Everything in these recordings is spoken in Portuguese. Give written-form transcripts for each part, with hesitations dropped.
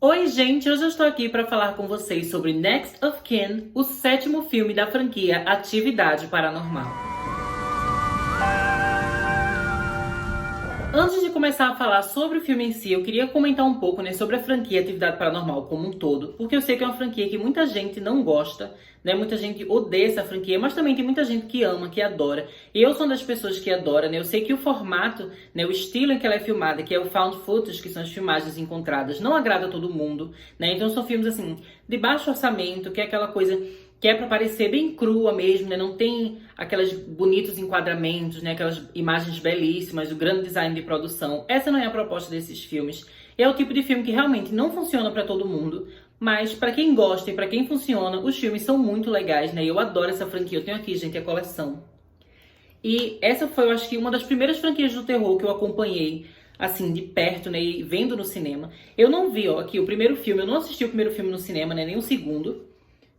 Oi, gente! Hoje eu estou aqui para falar com vocês sobre Next of Kin, o sétimo filme da franquia Atividade Paranormal. Antes de começar a falar sobre o filme em si, eu queria comentar um pouco, sobre a franquia Atividade Paranormal como um todo, porque eu sei que é uma franquia que muita gente não gosta, Muita gente odeia essa franquia, mas também tem muita gente que ama, que adora. E eu sou uma das pessoas que adora, Eu sei que o formato, o estilo em que ela é filmada, que é o found footage, que são as filmagens encontradas, não agrada a todo mundo, Então são filmes, assim, de baixo orçamento, que é aquela coisa que é para parecer bem crua mesmo, Não tem aqueles bonitos enquadramentos, Aquelas imagens belíssimas, o grande design de produção. Essa não é a proposta desses filmes. É o tipo de filme que realmente não funciona para todo mundo, mas para quem gosta e para quem funciona, os filmes são muito legais, Eu adoro essa franquia. Eu tenho aqui, gente, a coleção. E essa foi, eu acho que, uma das primeiras franquias do terror que eu acompanhei, assim, de perto, e vendo no cinema. Eu não vi, aqui, o primeiro filme. Eu não assisti o primeiro filme no cinema, Nem o segundo.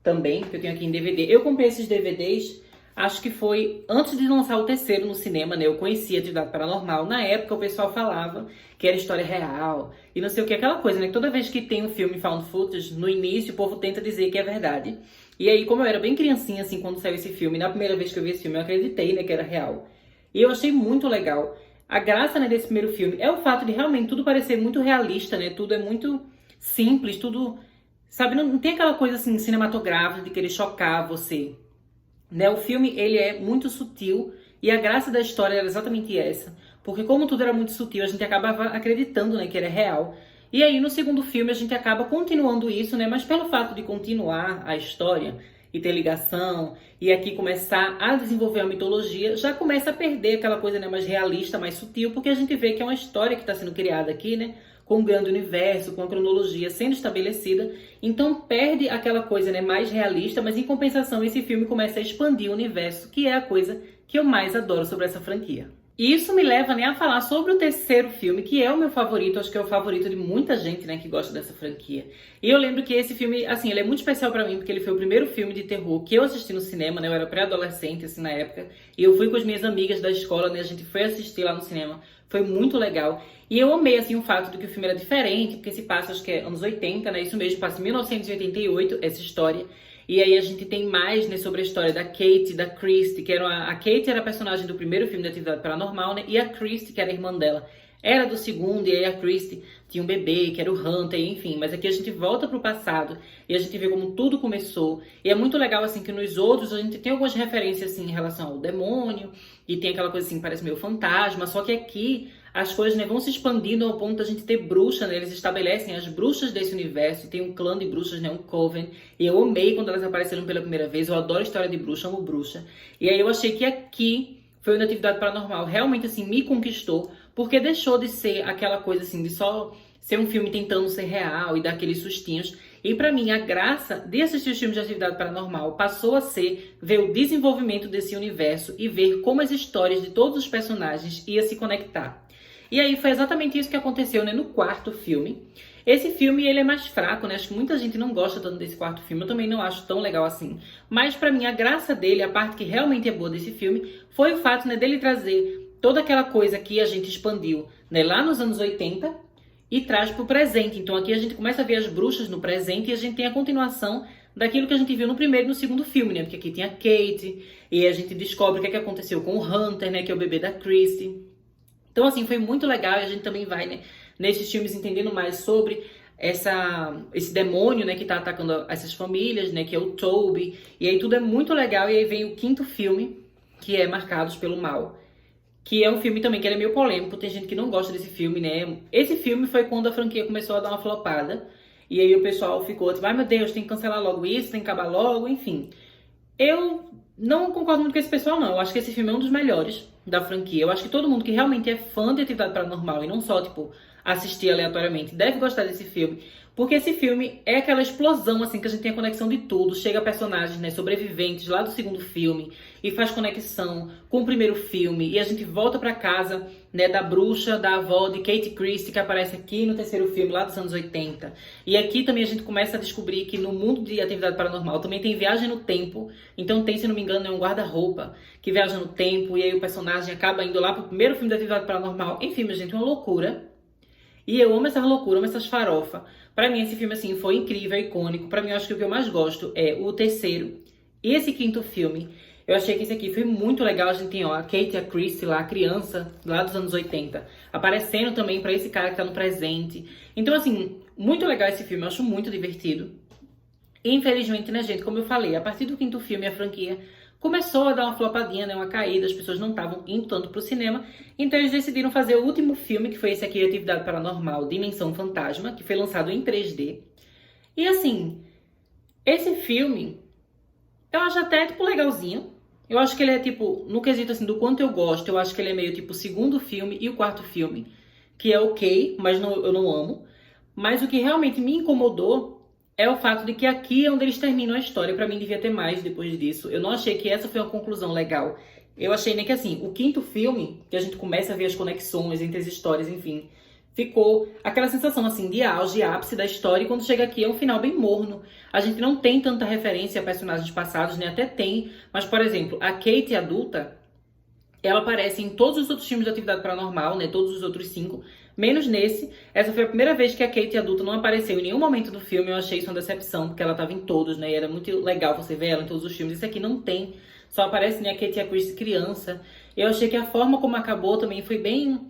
Também, que eu tenho aqui em DVD. Eu comprei esses DVDs, acho que foi antes de lançar o terceiro no cinema, Eu conhecia Atividade Paranormal. Na época, o pessoal falava que era história real e não sei o que, aquela coisa, Que toda vez que tem um filme found footage, no início, o povo tenta dizer que é verdade. E aí, como eu era bem criancinha, assim, quando saiu esse filme, na primeira vez que eu vi esse filme, eu acreditei, que era real. E eu achei muito legal. A graça, desse primeiro filme é o fato de realmente tudo parecer muito realista, Tudo é muito simples, tudo... Sabe, não tem aquela coisa assim cinematográfica de querer chocar você, O filme, ele é muito sutil e a graça da história era exatamente essa. Porque como tudo era muito sutil, a gente acabava acreditando, que era real. E aí no segundo filme a gente acaba continuando isso, Mas pelo fato de continuar a história e ter ligação e aqui começar a desenvolver a mitologia, já começa a perder aquela coisa, mais realista, mais sutil, porque a gente vê que é uma história que está sendo criada aqui, com um grande universo, com a cronologia sendo estabelecida, então perde aquela coisa, mais realista, mas em compensação esse filme começa a expandir o universo, que é a coisa que eu mais adoro sobre essa franquia. E isso me leva, a falar sobre o terceiro filme, que é o meu favorito, acho que é o favorito de muita gente, que gosta dessa franquia. E eu lembro que esse filme, assim, ele é muito especial pra mim, porque ele foi o primeiro filme de terror que eu assisti no cinema, Eu era pré-adolescente, assim, na época, e eu fui com as minhas amigas da escola, A gente foi assistir lá no cinema, foi muito legal. E eu amei, assim, o fato de que o filme era diferente, porque se passa, acho que é anos 80, Isso mesmo, passa em 1988, essa história. E aí a gente tem mais, sobre a história da Kate e da Christy, que era a Kate era a personagem do primeiro filme da Atividade Paranormal, E a Christy, que era a irmã dela, era do segundo, e aí a Christy tinha um bebê, que era o Hunter, enfim. Mas aqui a gente volta pro passado e a gente vê como tudo começou. E é muito legal, assim, que nos outros a gente tem algumas referências, assim, em relação ao demônio, e tem aquela coisa, assim, que parece meio fantasma, só que aqui as coisas, vão se expandindo ao ponto da gente ter bruxa, Eles estabelecem as bruxas desse universo, tem um clã de bruxas, um coven, e eu amei quando elas apareceram pela primeira vez, eu adoro história de bruxa, amo bruxa. E aí eu achei que aqui foi uma Atividade Paranormal, realmente, assim, me conquistou, porque deixou de ser aquela coisa, assim, de só ser um filme tentando ser real e dar aqueles sustinhos. E pra mim, a graça de assistir os filmes de Atividade Paranormal passou a ser ver o desenvolvimento desse universo e ver como as histórias de todos os personagens iam se conectar. E aí foi exatamente isso que aconteceu, no quarto filme. Esse filme, ele é mais fraco, Acho que muita gente não gosta tanto desse quarto filme. Eu também não acho tão legal assim. Mas pra mim, a graça dele, a parte que realmente é boa desse filme, foi o fato, dele trazer toda aquela coisa que a gente expandiu, lá nos anos 80 e traz pro presente. Então aqui a gente começa a ver as bruxas no presente e a gente tem a continuação daquilo que a gente viu no primeiro e no segundo filme, Porque aqui tem a Kate e a gente descobre o que aconteceu com o Hunter, que é o bebê da Christy. Então, assim, foi muito legal e a gente também vai, nesses filmes entendendo mais sobre esse demônio, que tá atacando essas famílias, que é o Toby. E aí tudo é muito legal e aí vem o quinto filme, que é Marcados pelo Mal, que é um filme também que ele é meio polêmico, tem gente que não gosta desse filme, Esse filme foi quando a franquia começou a dar uma flopada e aí o pessoal ficou tipo, ai meu Deus, tem que cancelar logo isso, tem que acabar logo, enfim. Eu não concordo muito com esse pessoal, não. Eu acho que esse filme é um dos melhores da franquia. Eu acho que todo mundo que realmente é fã de Atividade Paranormal e não só, assistir aleatoriamente, deve gostar desse filme. Porque esse filme é aquela explosão, assim, que a gente tem a conexão de tudo. Chega personagens, sobreviventes lá do segundo filme e faz conexão com o primeiro filme. E a gente volta pra casa, da bruxa, da avó de Kate Christie, que aparece aqui no terceiro filme, lá dos anos 80. E aqui também a gente começa a descobrir que no mundo de Atividade Paranormal também tem viagem no tempo. Então tem, se não me engano, um guarda-roupa que viaja no tempo. E aí o personagem acaba indo lá pro primeiro filme da Atividade Paranormal. Enfim, minha gente, uma loucura. E eu amo essa loucura, amo essas farofas. Pra mim, esse filme, assim, foi incrível, icônico. Pra mim, eu acho que o que eu mais gosto é o terceiro e esse quinto filme. Eu achei que esse aqui foi muito legal. A gente tem, ó, a Kate e a Christy lá, a criança, lá dos anos 80, aparecendo também pra esse cara que tá no presente. Então, assim, muito legal esse filme. Eu acho muito divertido. Infelizmente, né, gente, como eu falei, a partir do quinto filme, a franquia começou a dar uma flopadinha, né, uma caída, as pessoas não estavam indo tanto pro cinema, então eles decidiram fazer o último filme, que foi esse aqui, Atividade Paranormal, Dimensão Fantasma, que foi lançado em 3D. E assim, esse filme, eu acho até, tipo, legalzinho. Eu acho que ele é, tipo, no quesito, assim, do quanto eu gosto, eu acho que ele é meio, tipo, o segundo filme e o quarto filme, que é ok, mas eu não amo. Mas o que realmente me incomodou é o fato de que aqui é onde eles terminam a história. Pra mim devia ter mais depois disso. Eu não achei que essa foi uma conclusão legal. Eu achei nem que assim, o quinto filme, que a gente começa a ver as conexões entre as histórias, enfim, ficou aquela sensação assim de auge, ápice da história, e quando chega aqui é um final bem morno. A gente não tem tanta referência a personagens passados, né? Até tem, mas por exemplo, a Kate adulta, ela aparece em todos os outros filmes de Atividade Paranormal, né? Todos os outros 5, menos nesse. Essa foi a primeira vez que a Kate adulta não apareceu em nenhum momento do filme. Eu achei isso uma decepção, porque ela tava em todos, né? E era muito legal você ver ela em todos os filmes. Esse aqui não tem. Só aparece, né, a Kate e a Chris criança. Eu achei que a forma como acabou também foi bem...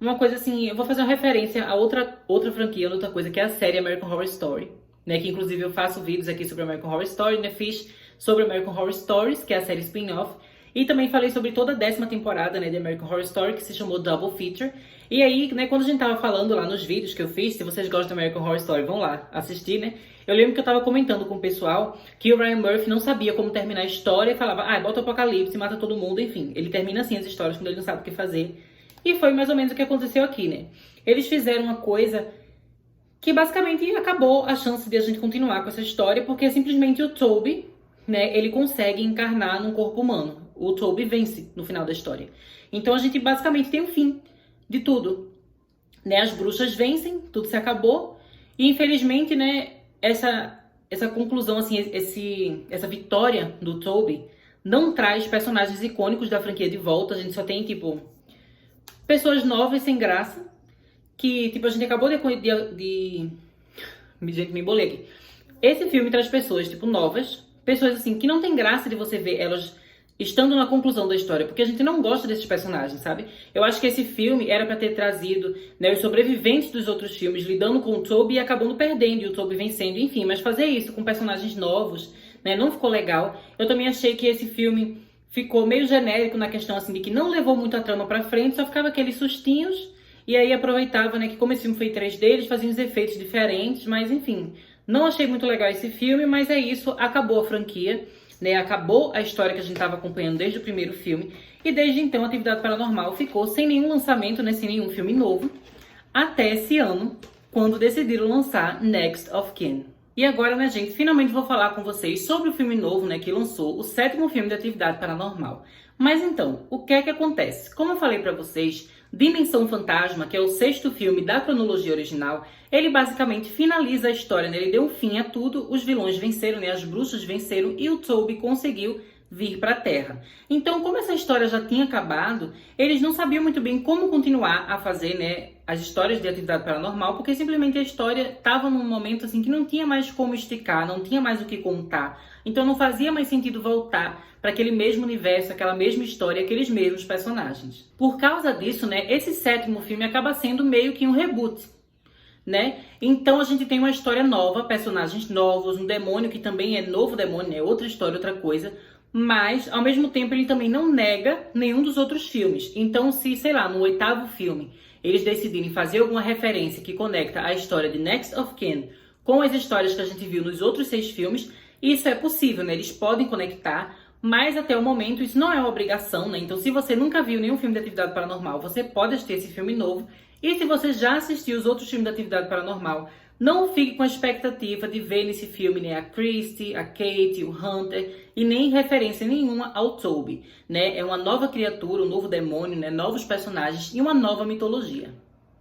uma coisa assim... Eu vou fazer uma referência a outra franquia, outra coisa, que é a série American Horror Story, né? Que inclusive eu faço vídeos aqui sobre American Horror Story, né? Fiz sobre American Horror Stories, que é a série spin-off. E também falei sobre toda a 10ª temporada, né, de American Horror Story, que se chamou Double Feature. E aí, né, quando a gente tava falando lá nos vídeos que eu fiz, se vocês gostam de American Horror Story, vão lá assistir, né? Eu lembro que eu tava comentando com o pessoal que o Ryan Murphy não sabia como terminar a história e falava, bota o apocalipse, mata todo mundo, enfim. Ele termina assim as histórias quando ele não sabe o que fazer. E foi mais ou menos o que aconteceu aqui, né? Eles fizeram uma coisa que basicamente acabou a chance de a gente continuar com essa história, porque simplesmente o Toby, né, ele consegue encarnar num corpo humano. O Toby vence no final da história. Então a gente basicamente tem o fim de tudo, né? As bruxas vencem, tudo se acabou. E infelizmente, né, essa conclusão, assim, essa vitória do Toby não traz personagens icônicos da franquia de volta. A gente só tem, tipo, pessoas novas sem graça. Que, tipo, a gente acabou de... Gente, me embolei aqui. Esse filme traz pessoas, tipo, novas. Pessoas, assim, que não tem graça de você ver elas estando na conclusão da história, porque a gente não gosta desses personagens, sabe? Eu acho que esse filme era pra ter trazido, né, os sobreviventes dos outros filmes lidando com o Toby e acabando perdendo, e o Toby vencendo, enfim. Mas fazer isso com personagens novos, né, não ficou legal. Eu também achei que esse filme ficou meio genérico na questão, assim, de que não levou muito a trama pra frente, só ficava aqueles sustinhos, e aí aproveitava, né, que como esse filme foi em 3D, eles faziam os efeitos diferentes, mas enfim. Não achei muito legal esse filme, mas é isso, acabou a franquia, né? Acabou a história que a gente estava acompanhando desde o primeiro filme. E desde então a Atividade Paranormal ficou sem nenhum lançamento, né? Sem nenhum filme novo. Até esse ano, quando decidiram lançar Next of Kin. E agora, né, gente, finalmente vou falar com vocês sobre o filme novo, né? Que lançou, o 7º filme de Atividade Paranormal. Mas então, o que é que acontece? Como eu falei pra vocês, Dimensão Fantasma, que é o 6º filme da cronologia original, ele basicamente finaliza a história, né? Ele deu um fim a tudo, os vilões venceram, né? As bruxas venceram e o Toby conseguiu vir para a Terra. Então, como essa história já tinha acabado, eles não sabiam muito bem como continuar a fazer, né, as histórias de Atividade Paranormal, porque simplesmente a história estava num momento assim que não tinha mais como esticar, não tinha mais o que contar. Então não fazia mais sentido voltar para aquele mesmo universo, aquela mesma história, aqueles mesmos personagens. Por causa disso, né, esse 7º filme acaba sendo meio que um reboot, né? Então a gente tem uma história nova, personagens novos, um demônio que também é novo demônio, né? Outra história, outra coisa. Mas, ao mesmo tempo, ele também não nega nenhum dos outros filmes. Então, se, sei lá, no 8º filme, eles decidirem fazer alguma referência que conecta a história de Next of Kin com as histórias que a gente viu nos outros 6 filmes, isso é possível, né? Eles podem conectar, mas até o momento isso não é uma obrigação, né? Então, se você nunca viu nenhum filme de Atividade Paranormal, você pode assistir esse filme novo. E se você já assistiu os outros filmes da Atividade Paranormal, não fique com a expectativa de ver nesse filme, né, a Christy, a Kate, o Hunter, e nem referência nenhuma ao Toby, né? É uma nova criatura, um novo demônio, né, novos personagens e uma nova mitologia.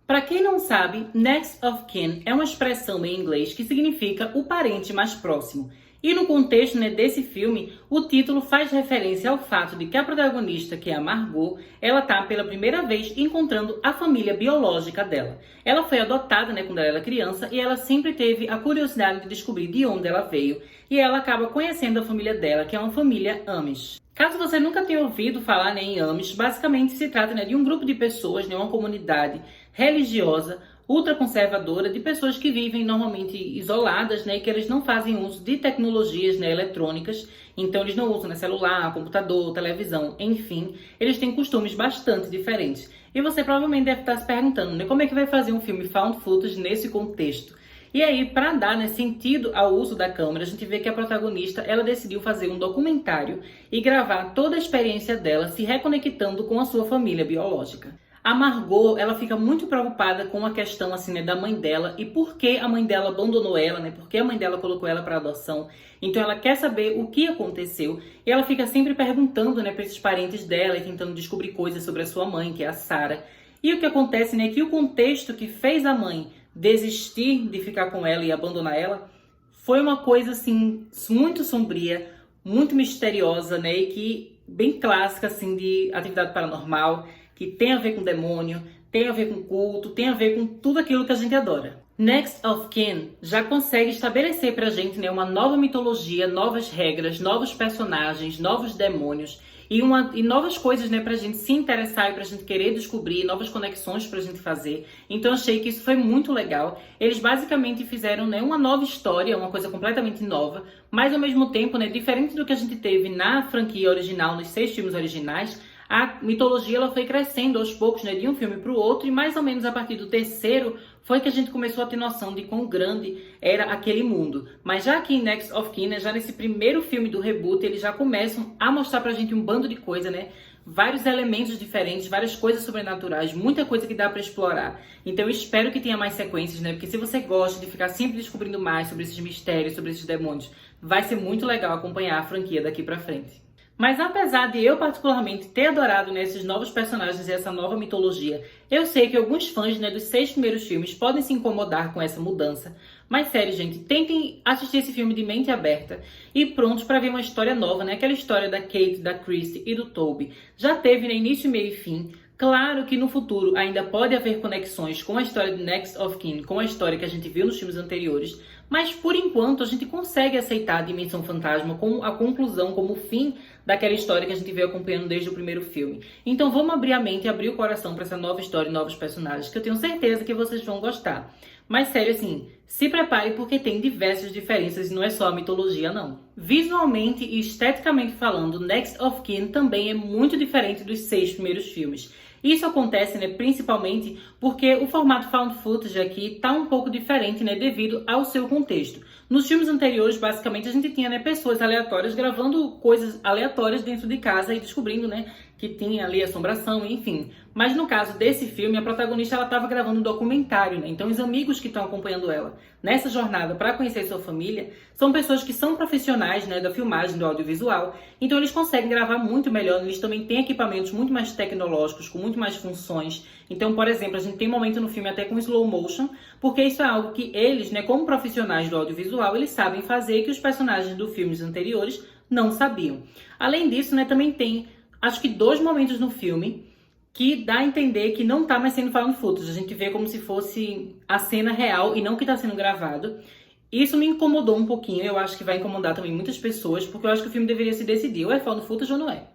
Para quem não sabe, Next of Kin é uma expressão em inglês que significa o parente mais próximo. E no contexto, né, desse filme, o título faz referência ao fato de que a protagonista, que é a Margot, ela tá pela primeira vez encontrando a família biológica dela. Ela foi adotada, né, quando ela era criança e ela sempre teve a curiosidade de descobrir de onde ela veio. E ela acaba conhecendo a família dela, que é uma família Amish. Caso você nunca tenha ouvido falar, né, em Amish, basicamente se trata, né, de um grupo de pessoas, né, uma comunidade religiosa ultraconservadora de pessoas que vivem normalmente isoladas, né, e que eles não fazem uso de tecnologias, né, eletrônicas, então eles não usam, né, celular, computador, televisão, enfim, eles têm costumes bastante diferentes. E você provavelmente deve estar se perguntando, né, como é que vai fazer um filme found footage nesse contexto? E aí, para dar, né, sentido ao uso da câmera, a gente vê que a protagonista, ela decidiu fazer um documentário e gravar toda a experiência dela se reconectando com a sua família biológica. A Margot, ela fica muito preocupada com a questão, assim, né, da mãe dela e por que a mãe dela abandonou ela, né, por que a mãe dela colocou ela para adoção. Então ela quer saber o que aconteceu e ela fica sempre perguntando, né, para esses parentes dela e tentando descobrir coisas sobre a sua mãe, que é a Sarah. E o que acontece, né, é que o contexto que fez a mãe desistir de ficar com ela e abandonar ela foi uma coisa, assim, muito sombria, muito misteriosa, né, e que bem clássica, assim, de atividade paranormal, que tem a ver com demônio, tem a ver com culto, tem a ver com tudo aquilo que a gente adora. Next of Kin já consegue estabelecer pra gente, né, uma nova mitologia, novas regras, novos personagens, novos demônios e novas coisas, né, pra gente se interessar e pra gente querer descobrir, novas conexões pra gente fazer. Então achei que isso foi muito legal. Eles basicamente fizeram, né, uma nova história, uma coisa completamente nova, mas ao mesmo tempo, né, diferente do que a gente teve na franquia original, nos 6 filmes originais. A mitologia ela foi crescendo aos poucos, né, de um filme para o outro, e mais ou menos a partir do terceiro foi que a gente começou a ter noção de quão grande era aquele mundo. Mas já aqui em Next of Kin, né, já nesse primeiro filme do reboot, eles já começam a mostrar pra gente um bando de coisa, né? Vários elementos diferentes, várias coisas sobrenaturais, muita coisa que dá pra explorar. Então eu espero que tenha mais sequências, né? Porque se você gosta de ficar sempre descobrindo mais sobre esses mistérios, sobre esses demônios, vai ser muito legal acompanhar a franquia daqui pra frente. Mas apesar de eu particularmente ter adorado, né, esses novos personagens e essa nova mitologia, eu sei que alguns fãs, né, dos 6 primeiros filmes podem se incomodar com essa mudança. Mas sério, gente, tentem assistir esse filme de mente aberta e prontos para ver uma história nova, né? Aquela história da Kate, da Christy e do Toby. Já teve, né, início, meio e fim. Claro que no futuro ainda pode haver conexões com a história de Next of Kin, com a história que a gente viu nos filmes anteriores, mas por enquanto a gente consegue aceitar a Dimensão Fantasma como a conclusão, como o fim daquela história que a gente veio acompanhando desde o primeiro filme. Então vamos abrir a mente e abrir o coração para essa nova história e novos personagens, que eu tenho certeza que vocês vão gostar. Mas sério, assim, se prepare porque tem diversas diferenças e não é só a mitologia, não. Visualmente e esteticamente falando, Next of Kin também é muito diferente dos 6 primeiros filmes. Isso acontece, né, principalmente porque o formato found footage aqui tá um pouco diferente, né, devido ao seu contexto. Nos filmes anteriores, basicamente, a gente tinha, né, pessoas aleatórias gravando coisas aleatórias dentro de casa e descobrindo, né, que tinha ali assombração, enfim. Mas no caso desse filme, a protagonista ela estava gravando um documentário, né? Então os amigos que estão acompanhando ela nessa jornada para conhecer sua família são pessoas que são profissionais, né, da filmagem, do audiovisual. Então eles conseguem gravar muito melhor, eles também têm equipamentos muito mais tecnológicos, com muito mais funções. Então, por exemplo, a gente tem um momento no filme até com slow motion, porque isso é algo que eles, né, como profissionais do audiovisual, eles sabem fazer e que os personagens dos filmes anteriores não sabiam. Além disso, né, também tem, acho que 2 momentos no filme que dá a entender que não tá mais sendo found footage. A gente vê como se fosse a cena real e não que tá sendo gravado. Isso me incomodou um pouquinho, eu acho que vai incomodar também muitas pessoas, porque eu acho que o filme deveria se decidir, ou é found footage ou não é.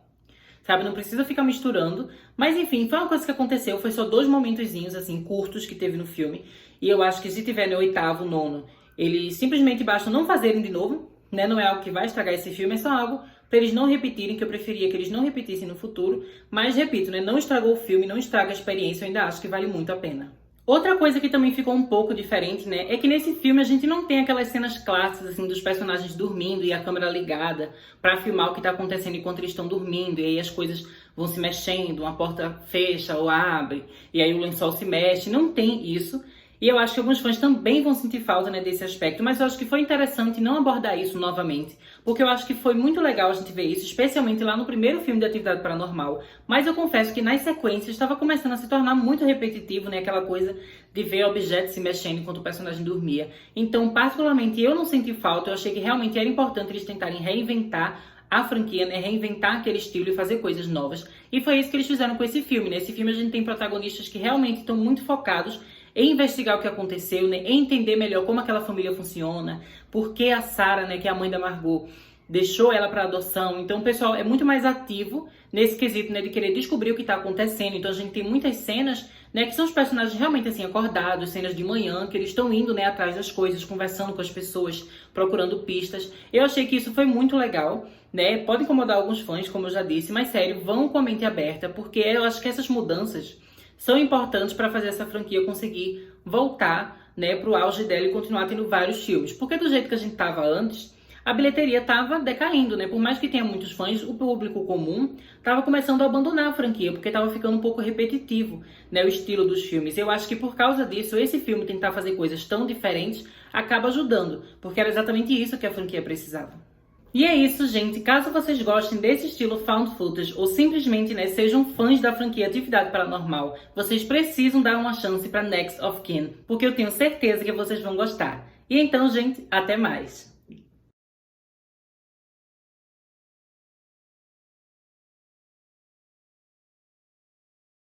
Sabe, não precisa ficar misturando. Mas enfim, foi uma coisa que aconteceu, foi só 2 momentozinhos, assim, curtos que teve no filme. E eu acho que se tiver no 8º, 9º, eles simplesmente basta não fazerem de novo, né? Não é algo que vai estragar esse filme, é só algo para eles não repetirem, que eu preferia que eles não repetissem no futuro. Mas, repito, né? Não estragou o filme, não estraga a experiência, eu ainda acho que vale muito a pena. Outra coisa que também ficou um pouco diferente, né, é que nesse filme a gente não tem aquelas cenas clássicas, assim, dos personagens dormindo e a câmera ligada para filmar o que tá acontecendo enquanto eles estão dormindo, e aí as coisas vão se mexendo, uma porta fecha ou abre, e aí o lençol se mexe, não tem isso. E eu acho que alguns fãs também vão sentir falta, né, desse aspecto, mas eu acho que foi interessante não abordar isso novamente, porque eu acho que foi muito legal a gente ver isso, especialmente lá no primeiro filme de Atividade Paranormal. Mas eu confesso que nas sequências estava começando a se tornar muito repetitivo, né, aquela coisa de ver objetos se mexendo enquanto o personagem dormia. Então, particularmente, eu não senti falta, eu achei que realmente era importante eles tentarem reinventar a franquia, né, reinventar aquele estilo e fazer coisas novas. E foi isso que eles fizeram com esse filme, né? Esse filme a gente tem protagonistas que realmente estão muito focados em investigar o que aconteceu, né, em entender melhor como aquela família funciona, por que a Sarah, né, que é a mãe da Margot, deixou ela para adoção. Então o pessoal é muito mais ativo nesse quesito, né, de querer descobrir o que está acontecendo. Então a gente tem muitas cenas, né, que são os personagens realmente assim acordados, cenas de manhã, que eles estão indo, né, atrás das coisas, conversando com as pessoas, procurando pistas. Eu achei que isso foi muito legal, né? Pode incomodar alguns fãs, como eu já disse, mas sério, vão com a mente aberta, porque eu acho que essas mudanças são importantes para fazer essa franquia conseguir voltar, né, para o auge dela e continuar tendo vários filmes. Porque do jeito que a gente estava antes, a bilheteria estava decaindo, né? Por mais que tenha muitos fãs, o público comum estava começando a abandonar a franquia, porque estava ficando um pouco repetitivo, né, o estilo dos filmes. Eu acho que por causa disso, esse filme tentar fazer coisas tão diferentes acaba ajudando, porque era exatamente isso que a franquia precisava. E é isso, gente. Caso vocês gostem desse estilo found footage ou simplesmente, né, sejam fãs da franquia Atividade Paranormal, vocês precisam dar uma chance para Next of Kin, porque eu tenho certeza que vocês vão gostar. E então, gente, até mais!